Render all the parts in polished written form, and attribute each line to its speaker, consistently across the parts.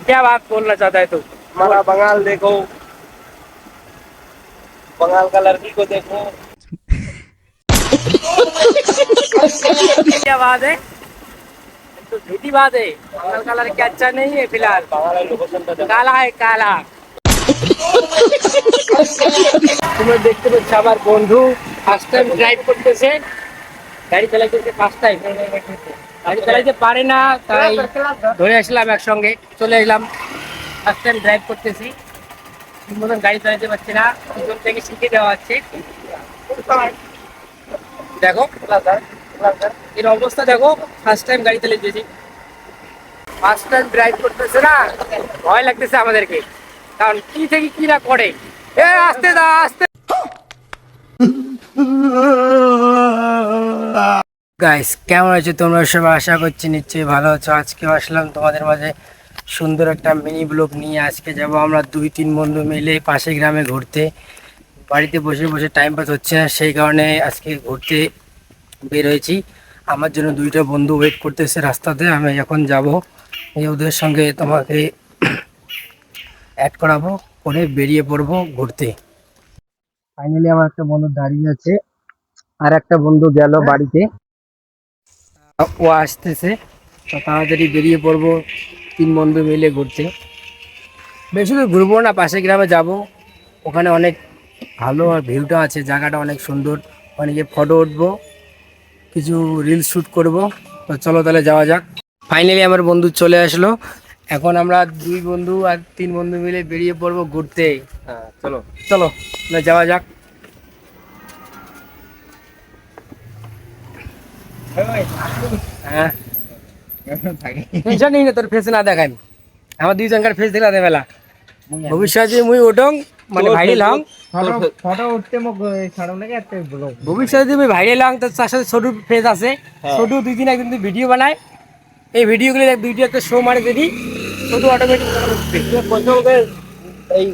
Speaker 1: क्या बात बोलना चाहता है तू?
Speaker 2: हमारा बंगाल देखो, बंगाल का लड़की को देखो।
Speaker 1: क्या बात है? तो झूठी बात है। बंगाल का लड़का अच्छा नहीं है फिलहाल।
Speaker 2: বাঙালি লোকেশন টা দেখো।
Speaker 1: काला है काला। তোমরা দেখতে পাচ্ছ আমার বন্ধু ফার্স্ট টাইম ড্রাইভ করতেছে, গাড়ি চালাইতেছে ফার্স্ট টাইম। গাড়ি চালাইতে পারে না, তাই ধরে আসলাম একসঙ্গে, চলে এলাম। ফার্স্ট টাইম ড্রাইভ করতেছি, ঠিক মতন গাড়ি চালাইতে পারছি না, পিছন থেকে শিখে দেওয়া হচ্ছে। দেখো এর অবস্থা দেখো, ফার্স্ট টাইম গাড়ি চালিয়েছি, ফার্স্ট টাইম ড্রাইভ করতেছে না, ভয় লাগতেছে আমাদেরকে, কারণ কি থেকে কি না করে। এ আস্তে দা আস্তে। গাইস কেমন আছো তোমরা সবাই? আশা করছি নিশ্চয়ই ভালো আছো। আজকে আসলাম তোমাদের মাঝে সুন্দর একটা মিনি ব্লগ নিয়ে। আজকে যাব আমরা 2-3 বন্ধু মিলে পাশে গ্রামে ঘুরতে। বাড়িতে বসে বসে টাইম পাস হচ্ছে না, সেই কারণে আজকে ঘুরতে বের হয়েছি। আমার জন্য 2টা বন্ধু ওয়েট করতেছে রাস্তাতে, আমি এখন যাব, এই ওদের সঙ্গে তোমাকে অ্যাড করাবো, করে বেরিয়ে পড়বো ঘুরতে। ফাইনালি আমার একটা বন্ধু দাঁড়িয়ে আছে, আর একটা বন্ধু গেল বাড়িতে, ও আসতেছে, তো তাড়াতাড়ি বেরিয়ে পড়বো 3 বন্ধু মিলে ঘুরতে। বেশি দূর ঘুরবো না, পাশে গ্রামে যাব, ওখানে অনেক ভালো আর ভিউটা আছে, জায়গাটা অনেক সুন্দর, অনেকে ফটো উঠবো, কিছু রিলস শ্যুট করব। তো চলো তাহলে যাওয়া যাক। ফাইনালি আমার বন্ধু চলে আসলো, এখন আমরা 2 বন্ধু আর 3 বন্ধু মিলে বেরিয়ে পড়বো ঘুরতে।
Speaker 2: হ্যাঁ চলো।
Speaker 1: চলো তাহলে যাওয়া যাক। হ্যাঁ টেনশন নেই না, তোর ফেস না দেখাই, আমার 2 জনকার ফেস দিলা দে বেলা ভবিষ্যতে মুই ওটং মানে ভাইরাল হং।
Speaker 2: ফটো উঠতে মোক ছাড়ো নাকি একটা ব্লগ।
Speaker 1: ভবিষ্যতে যদি আমি ভাইরাল হং, তার সাথে ছোট ফেস আছে, ছোট 2 দিন একদিন ভিডিও বানায়, এই ভিডিওগুলো ভিডিও একটা শো মারে যদি ছোট অটোমেটিক
Speaker 2: প্রথমে এই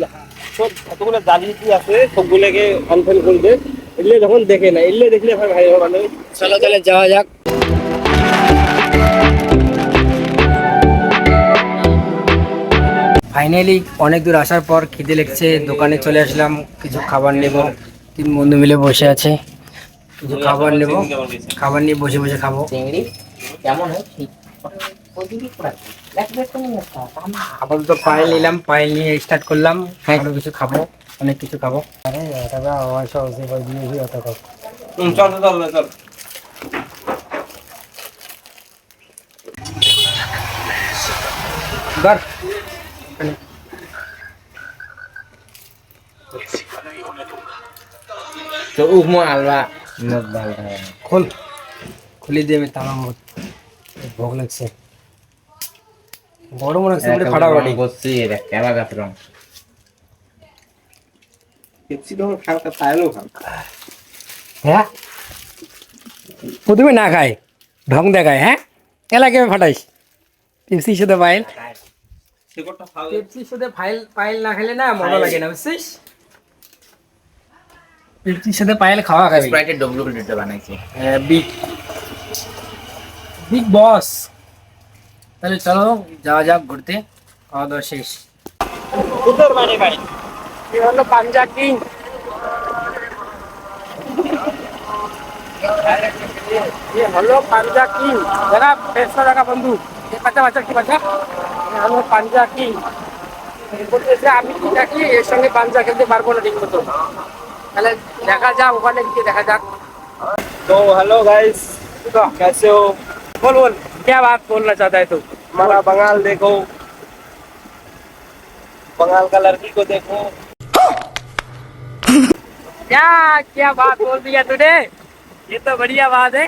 Speaker 2: সব কতগুলো জালিয়াতি আছে সবগুলোকে আনফেল করবে, এগুলো যখন দেখে না, এগুলো দেখলে ভাই ভাই মানে।
Speaker 1: চলো তাহলে যাওয়া যাক। ফাইনালি অনেক দূর আসার পর খিদে লেগেছে, দোকানে চলে আসলাম, কিছু খাবার নেব। 3 বন্ধু মিলে বসে আছে, কিছু খাবার নেব, খাবার নিয়ে বসে বসে খাবো। আপাতত পায়েল নিলাম, পায়েল নিয়ে স্টার্ট করলাম, আরো কিছু খাবো, অনেক কিছু খাবো। আরে এটা আমার সব দিয়ে অত খাবো।
Speaker 2: চল চল চল।
Speaker 1: বার
Speaker 2: তো উমো আলবা মত ভালো হয়।
Speaker 1: খোল, খুলে দিয়ে আমি তালা মত, ভোগ লাগছে, গরম লাগছে বলে ফাটাফাটি
Speaker 2: করছি এটা কেলা গাতরং পেপসি তো খাওয়া তাইলো খাও।
Speaker 1: হ্যাঁ প্রথমে না খায় ঢং দেখায়, হ্যাঁ এলাকে ফাটাইস পেপসির সাথে পায়েল,
Speaker 2: সেকটা খাও।
Speaker 1: পেপসির সাথে পায়েল না খেলে না মজা লাগে না, বুঝছিস? পেপসির সাথে পায়েল খাওয়া খাবি।
Speaker 2: স্প্রাইটের ডব্লিউডিটা বানাইছি।
Speaker 1: বিগ বিগ বস। তাহলে চলো যাওয়া যাক ঘুরতে, খাওয়া দাওয়া শেষ।
Speaker 2: উত্তর মানে বাড়ি
Speaker 1: ये हलो पांजा किंग, ये हलो पांजा किंग, जरा 500 টাকা বন্ধু, ये বাচ্চা বাচ্চা কি বাচ্চা, ये हलो পাঞ্জা কিং। বলতেছে আমি কি থাকি এর সঙ্গে পাঞ্জা খেলতে পারবো না ঠিক মতো, তাহলে দেখা যাক ওখানে গিয়ে দেখা যাক।
Speaker 2: तो हेलो गाइस, कैसे हो?
Speaker 1: बोल बोल क्या बात बोलना चाहता है तू?
Speaker 2: हमारा बंगाल देखो, बंगाल का लड़की को देखो।
Speaker 1: क्या क्या बात बोल दिया तूने, ये तो बढ़िया बात है,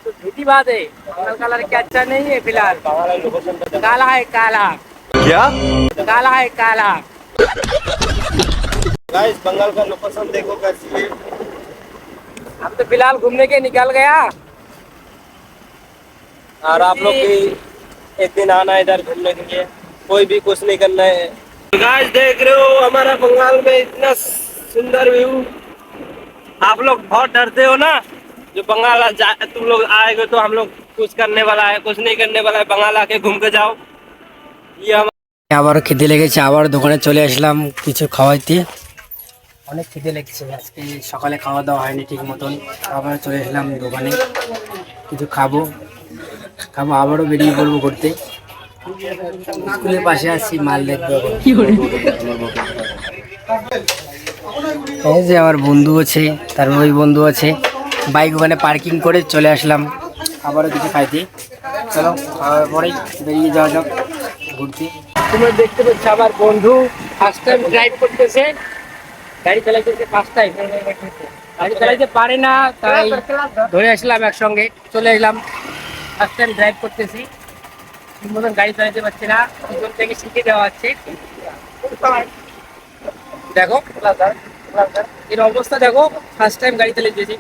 Speaker 1: तो झूठी बात है। बंगाल का लड़का अच्छा नहीं है फिलहाल,
Speaker 2: बांग्ला लोकेशन पे देखो।
Speaker 1: काला है काला,
Speaker 2: क्या?
Speaker 1: काला है काला।
Speaker 2: गाइस बंगाल का लोकेशन देखो कैसी है।
Speaker 1: हम तो फिलहाल घूमने के निकल गया,
Speaker 2: और आप लोग भी एक दिन आना है इधर घूमने के लिए, कोई भी कुछ नहीं करना है। गाइस देख रहे हो हमारा बंगाल में इतना सुंदर व्यू। आप लोग बहुत डरते हो ना, जो बंगाल तुम लोग आएगे तो हम लोग कुछ करने वाला है, कुछ नहीं करने वाला है। बंगाल आके घूम के जाओ, ये हमारा
Speaker 1: আবারও খিদে লেগেছে, আবার দোকানে চলে আসলাম কিছু খাওয়াইতে। অনেক খিদে লেগেছে, আজকে সকালে খাওয়া দাওয়া হয়নি ঠিক মতন। আবার চলে আসলাম দোকানে, কিছু খাবো খাবো, আবারও বেরিয়ে পড়বো ঘুরতে। স্কুলের পাশে আসছি, মাল দেখবো এখন। এই যে আমার বন্ধু আছে, তার ওই বন্ধু আছে, বাইক ওখানে পার্কিং করে চলে আসলাম আবারও কিছু খাইতে। চলো খাওয়ার পরেই বেরিয়ে যাওয়া যাক ঘুরতে। তোমরা দেখতে পাচ্ছ আমার বন্ধু ফার্স্ট টাইম ড্রাইভ করতেছে, গাড়ি চালাইতেছে ফার্স্ট টাইম। গাড়ি চালাইতে পারে না, তাই ধরে আসলাম একসঙ্গে, চলে এলাম। ফার্স্ট টাইম ড্রাইভ করতেছি, ঠিক মতন গাড়ি চালাইতে পারছি না, পিছন থেকে শিখে দেওয়া হচ্ছে। দেখো এর অবস্থা দেখো, ফার্স্ট টাইম গাড়ি চালিয়েছি।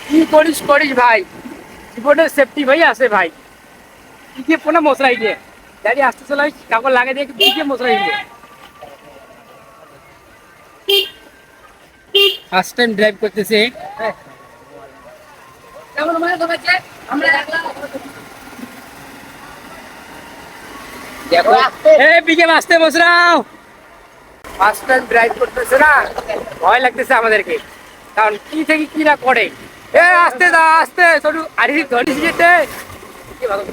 Speaker 1: কি করিস করিস ভাই, জীবনের সেফটি ভাই আছে ভাই। কি দিয়ে ফোনে মশলাই দিয়ে গাড়ি আসতে চলাই, কাপড় লাগে দিয়ে কি দিয়ে মশলাই দিয়ে। ফার্স্ট টাইম ড্রাইভ করতেছে। দেখো এই পিকে আসতে বসরাও, ফার্স্ট টাইম ড্রাইভ করতেছে না, ভয় লাগতেছে আমাদেরকে, কারণ কি থেকে কি না করে। এ আস্তে দা আস্তে ছোট, আরে ধরিস যেতে কি ভালো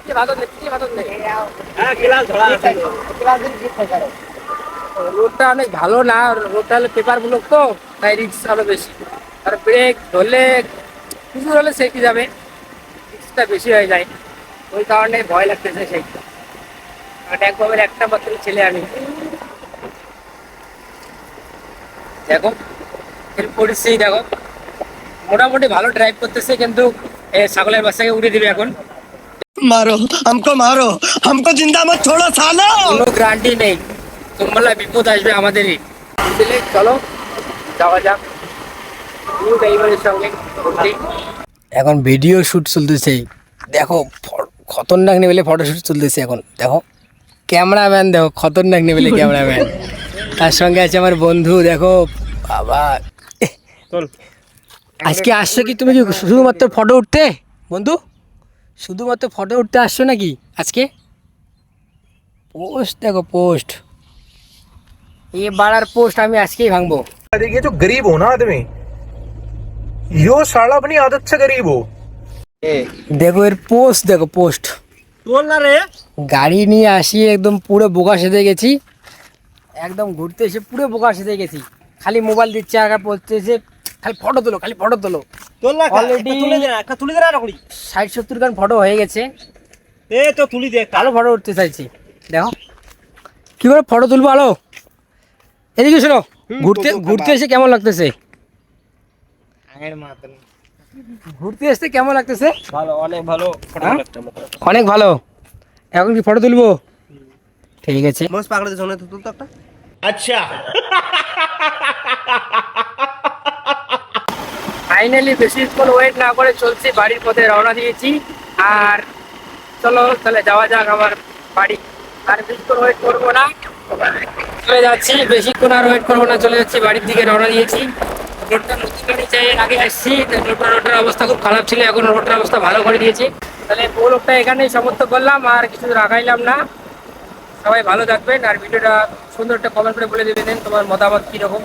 Speaker 1: কি ভালো নেই কি ভালো নেই।
Speaker 2: हाँ गिलास धड़ा
Speaker 1: রোডটা অনেক ভালো না, রোডটা হলে পেপার ব্লক তো, তাই রিক্স আরো বেশি। আর ব্রেক ধরলে কিছু হলে সেঁকে যাবে, রিক্সটা বেশি হয়ে যায়, ওই কারণে ভয় লাগতেছে সেই। কারণ একবার একটা মাত্র ছেলে আমি। দেখো এর পরিস্থিতি দেখো, মোটামুটি ভালো ড্রাইভ করতেছে, কিন্তু ছাগলের বাচ্চাকে উড়ে দিবে এখন।
Speaker 3: मारो मारो हमको जिंदा मत छोड़ो सालो।
Speaker 1: কোনো গ্যারান্টি নেই, তোমরা বিপদ আসবে আমাদেরই। বুঝলে? চলো যাওয়া যাক নিউ ড্রাইভারের সঙ্গে ঘুরতে। এখন ভিডিও শুট চলতেছে, দেখো খতরনাক লেভেলে ফটো শুট চলতেছে এখন। দেখো ক্যামেরাম্যান, দেখো খতরনাক লেভেলে ক্যামেরাম্যান, তার সঙ্গে আছে আমার বন্ধু। দেখো বাবা, আজকে আসছো কি তুমি, কি শুধুমাত্র ফটো উঠতে বন্ধু? শুধুমাত্র ফটো উঠতে আসছো নাকি আজকে? পোস্ট দেখো পোস্ট, ये बार पोस्ट আমি আজকেই ভাঙবো।
Speaker 4: देखिए जो गरीब हो ना आदमी, यो साला अपनी आदत से गरीब हो।
Speaker 1: দেখো এর পোস্ট, দেখো পোস্ট।
Speaker 2: बोल ना रे
Speaker 1: গাড়ি নিয়ে আসি একদম পুরো বোকা সেজে গেছি, একদম ঘুরতে এসে পুরো বোকা সেজে গেছি। খালি মোবাইল দিচ্ছে আর বলতেছে খালি ফটো তোলো, খালি ফটো তোলো।
Speaker 2: তোল না
Speaker 1: Already
Speaker 2: একটা তুলে দে না রকড়ি
Speaker 1: 60-70 গান ফটো হয়ে গেছে,
Speaker 2: এ তো তুলি দে
Speaker 1: ভালো ফটো উঠতে চাইছি। দেখো কি করে ফটো তুলবো। আলো এদিকে শোনো, ঘুরতে ঘুরতে এসে কেমন লাগতেছে? ঘুরতে এসে কেমন লাগতেছে?
Speaker 2: ভালো, অনেক ভালো ফটো
Speaker 1: হ্যাঁ?
Speaker 2: একটা মতো
Speaker 1: অনেক ভালো। এখন কি ফটো তুলবো? ঠিক আছে।
Speaker 2: মোস পাগড়ে দে, সোনে তো তুল তো একটা।
Speaker 1: ফাইনালি বেশিক্ষণ ওয়েট না করে চলছি, বাড়ির পথে রওনা দিয়েছি। আর চলো তাহলে যাওয়া যাক আমার বাড়ি। আর বেশিক্ষণ ওয়েট করবো না, চলে যাচ্ছি। বেশিক্ষণ আর ওয়েট করবো না, চলে যাচ্ছি বাড়ির দিকে রওনা দিয়েছি। রোডটা নতুন গাড়ি চাই, আগে আসছি রোডটার অবস্থা খুব খারাপ ছিল, এখন রোডটার অবস্থা ভালো করে দিয়েছি। তাহলে ব্লগটা এখানেই সমাপ্ত করলাম, আর কিছু রাখাইলাম না। সবাই ভালো থাকবেন, আর ভিডিওটা সুন্দর একটা কমেন্ট করে বলে দেবেন তোমার মতামত কীরকম।